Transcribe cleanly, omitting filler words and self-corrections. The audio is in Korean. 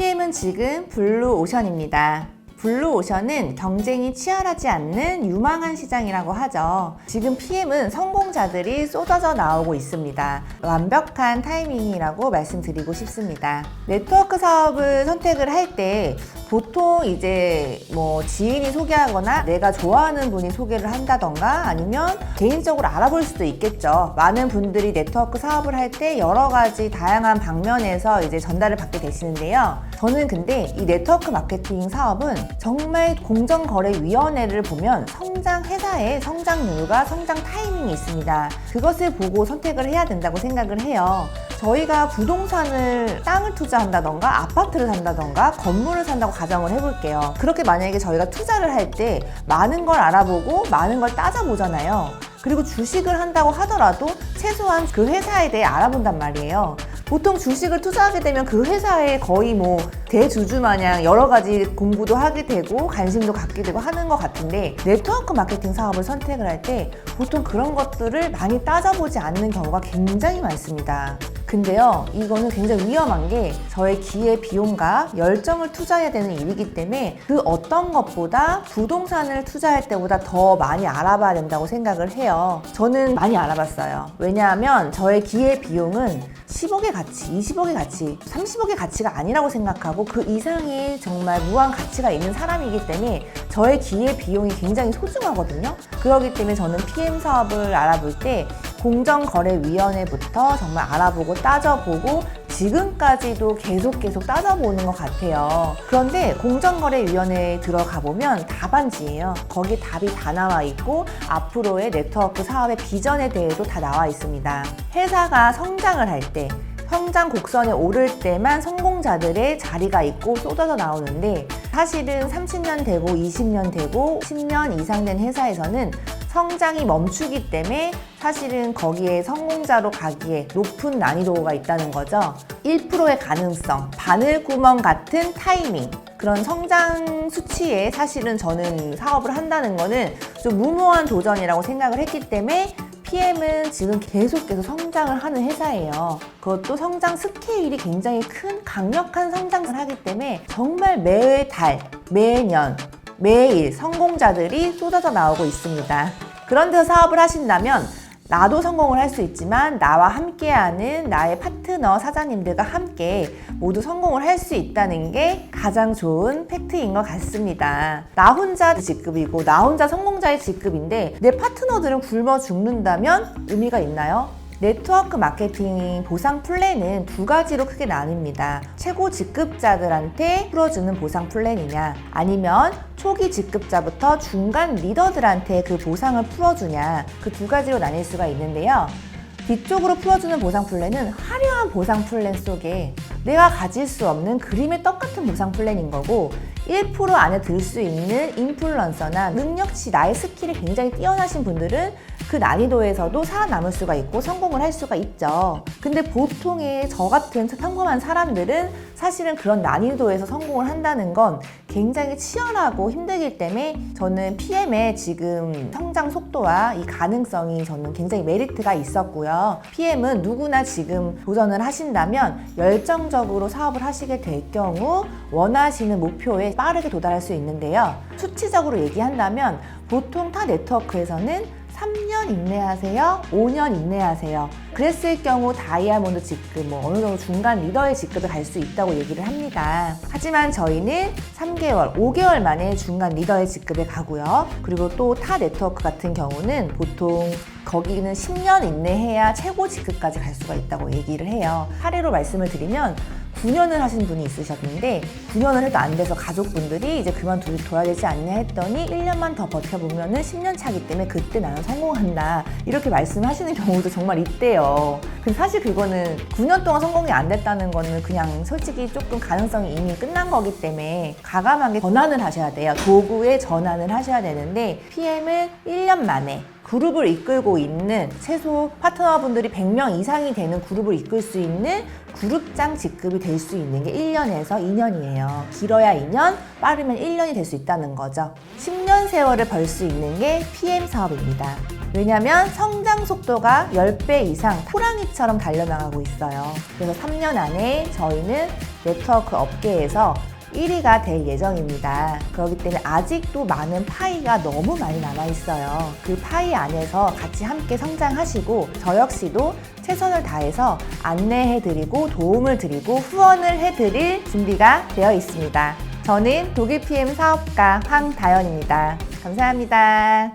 PM은 지금 블루오션입니다. 블루오션은 경쟁이 치열하지 않는 유망한 시장이라고 하죠. 지금 PM은 성공자들이 쏟아져 나오고 있습니다. 완벽한 타이밍이라고 말씀드리고 싶습니다. 네트워크 사업을 선택을 할 때 보통 이제 뭐 지인이 소개하거나 내가 좋아하는 분이 소개를 한다던가 아니면 개인적으로 알아볼 수도 있겠죠. 많은 분들이 네트워크 사업을 할 때 여러 가지 다양한 방면에서 이제 전달을 받게 되시는데요. 저는 근데 이 네트워크 마케팅 사업은 정말 공정거래위원회를 보면 성장 회사의 성장률과 성장 타이밍이 있습니다. 그것을 보고 선택을 해야 된다고 생각을 해요. 저희가 부동산을 땅을 투자한다던가 아파트를 산다던가 건물을 산다고 가정을 해볼게요. 그렇게 만약에 저희가 투자를 할 때 많은 걸 알아보고 많은 걸 따져보잖아요. 그리고 주식을 한다고 하더라도 최소한 그 회사에 대해 알아본단 말이에요. 보통 주식을 투자하게 되면 그 회사에 거의 뭐 대주주 마냥 여러 가지 공부도 하게 되고 관심도 갖게 되고 하는 것 같은데 네트워크 마케팅 사업을 선택을 할 때 보통 그런 것들을 많이 따져보지 않는 경우가 굉장히 많습니다. 근데요, 이거는 굉장히 위험한 게 저의 기회 비용과 열정을 투자해야 되는 일이기 때문에 그 어떤 것보다 부동산을 투자할 때보다 더 많이 알아봐야 된다고 생각을 해요. 저는 많이 알아봤어요. 왜냐하면 저의 기회 비용은 10억의 가치, 20억의 가치, 30억의 가치가 아니라고 생각하고 그 이상의 정말 무한 가치가 있는 사람이기 때문에 저의 기회 비용이 굉장히 소중하거든요. 그렇기 때문에 저는 PM 사업을 알아볼 때 공정거래위원회부터 정말 알아보고 따져보고 지금까지도 계속 따져보는 것 같아요. 그런데 공정거래위원회에 들어가 보면 답안지예요. 거기 답이 다 나와 있고 앞으로의 네트워크 사업의 비전에 대해도 다 나와 있습니다. 회사가 성장을 할 때 성장 곡선에 오를 때만 성공자들의 자리가 있고 쏟아져 나오는데 사실은 30년 되고 20년 되고 10년 이상 된 회사에서는 성장이 멈추기 때문에 사실은 거기에 성공자로 가기에 높은 난이도가 있다는 거죠. 1%의 가능성, 바늘구멍 같은 타이밍, 그런 성장 수치에 사실은 저는 사업을 한다는 거는 좀 무모한 도전이라고 생각을 했기 때문에 PM은 지금 계속해서 성장을 하는 회사예요. 그것도 성장 스케일이 굉장히 큰 강력한 성장을 하기 때문에 정말 매달, 매년, 매일 성공자들이 쏟아져 나오고 있습니다. 그런 데서 사업을 하신다면 나도 성공을 할 수 있지만 나와 함께하는 나의 파트너 사장님들과 함께 모두 성공을 할 수 있다는 게 가장 좋은 팩트인 것 같습니다. 나 혼자 직급이고 나 혼자 성공자의 직급인데 내 파트너들은 굶어 죽는다면 의미가 있나요? 네트워크 마케팅 보상 플랜은 두 가지로 크게 나뉩니다. 최고 직급자들한테 풀어주는 보상 플랜이냐 아니면 초기 직급자부터 중간 리더들한테 그 보상을 풀어주냐 그 두 가지로 나뉠 수가 있는데요. 뒤쪽으로 풀어주는 보상 플랜은 화려한 보상 플랜 속에 내가 가질 수 없는 그림의 떡 같은 보상 플랜인 거고 1% 안에 들 수 있는 인플루언서나 능력치 나의 스킬이 굉장히 뛰어나신 분들은 그 난이도에서도 살아남을 수가 있고 성공을 할 수가 있죠. 근데 보통의 저 같은 평범한 사람들은 사실은 그런 난이도에서 성공을 한다는 건 굉장히 치열하고 힘들기 때문에 저는 PM의 지금 성장 속도와 이 가능성이 저는 굉장히 메리트가 있었고요. PM은 누구나 지금 도전을 하신다면 열정적으로 사업을 하시게 될 경우 원하시는 목표에 빠르게 도달할 수 있는데요. 수치적으로 얘기한다면 보통 타 네트워크에서는 3년 인내하세요, 5년 인내하세요. 그랬을 경우 다이아몬드 직급, 어느 정도 중간 리더의 직급에 갈 수 있다고 얘기를 합니다. 하지만 저희는 3개월, 5개월 만에 중간 리더의 직급에 가고요. 그리고 또 타 네트워크 같은 경우는 보통 거기는 10년 인내해야 최고 직급까지 갈 수가 있다고 얘기를 해요. 사례로 말씀을 드리면 9년을 하신 분이 있으셨는데 9년을 해도 안 돼서 가족분들이 이제 그만둬야 되지 않냐 했더니 1년만 더 버텨보면은 10년 차기 때문에 그때 나는 성공한다 이렇게 말씀하시는 경우도 정말 있대요. 근데 사실 그거는 9년 동안 성공이 안 됐다는 거는 그냥 솔직히 조금 가능성이 이미 끝난 거기 때문에 과감하게 전환을 하셔야 돼요. 도구에 전환을 하셔야 되는데 PM은 1년 만에 그룹을 이끌고 있는 최소 파트너분들이 100명 이상이 되는 그룹을 이끌 수 있는 그룹장 직급이 될 수 있는 게 1년에서 2년이에요. 길어야 2년, 빠르면 1년이 될 수 있다는 거죠. 10년 세월을 벌 수 있는 게 PM 사업입니다. 왜냐면 성장 속도가 10배 이상 호랑이처럼 달려나가고 있어요. 그래서 3년 안에 저희는 네트워크 업계에서 1위가 될 예정입니다. 그렇기 때문에 아직도 많은 파이가 너무 많이 남아있어요. 그 파이 안에서 같이 함께 성장하시고 저 역시도 최선을 다해서 안내해드리고 도움을 드리고 후원을 해드릴 준비가 되어 있습니다. 저는 독일 PM 사업가 황다연입니다. 감사합니다.